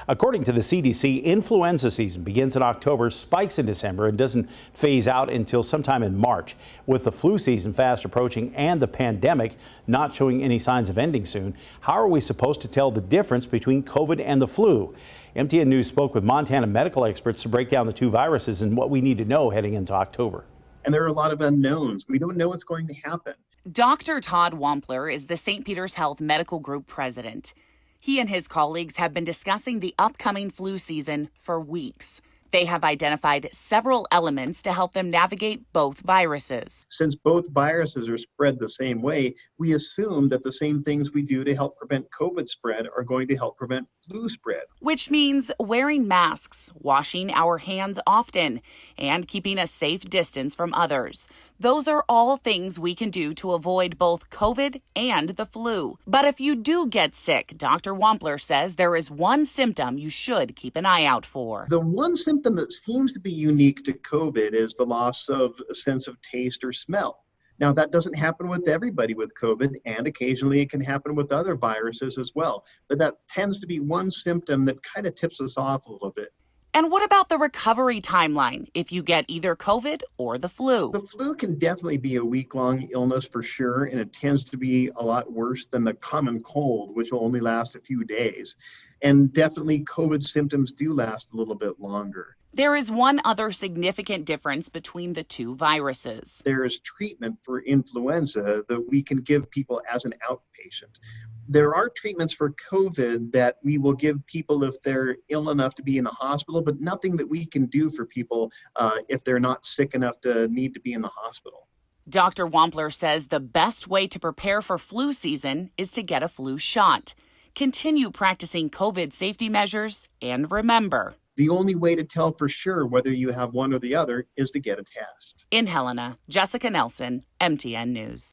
According to the CDC, influenza season begins in October, spikes in December, and doesn't phase out until sometime in March. With the flu season fast approaching and the pandemic not showing any signs of ending soon, how are we supposed to tell the difference between COVID and the flu? MTN News spoke with Montana medical experts to break down the two viruses and what we need to know heading into October. And there are a lot of unknowns. We don't know what's going to happen. Dr. Todd Wampler is the St. Peter's Health Medical Group president. He and his colleagues have been discussing the upcoming flu season for weeks. They have identified several elements to help them navigate both viruses. Since both viruses are spread the same way, we assume that the same things we do to help prevent COVID spread are going to help prevent flu spread. Which means wearing masks, washing our hands often, and keeping a safe distance from others. Those are all things we can do to avoid both COVID and the flu. But if you do get sick, Dr. Wampler says there is one symptom you should keep an eye out for. The one symptom that seems to be unique to COVID is the loss of a sense of taste or smell. Now, that doesn't happen with everybody with COVID, and occasionally it can happen with other viruses as well. But that tends to be one symptom that kind of tips us off a little bit. And what about the recovery timeline if you get either COVID or the flu? The flu can definitely be a week-long illness for sure, and it tends to be a lot worse than the common cold, which will only last a few days. And definitely COVID symptoms do last a little bit longer. There is one other significant difference between the two viruses. There is treatment for influenza that we can give people as an outpatient. There are treatments for COVID that we will give people if they're ill enough to be in the hospital, but nothing that we can do for people if they're not sick enough to need to be in the hospital. Dr. Wampler says the best way to prepare for flu season is to get a flu shot. Continue practicing COVID safety measures, and remember, the only way to tell for sure whether you have one or the other is to get a test. In Helena, Jessica Nelson, MTN News.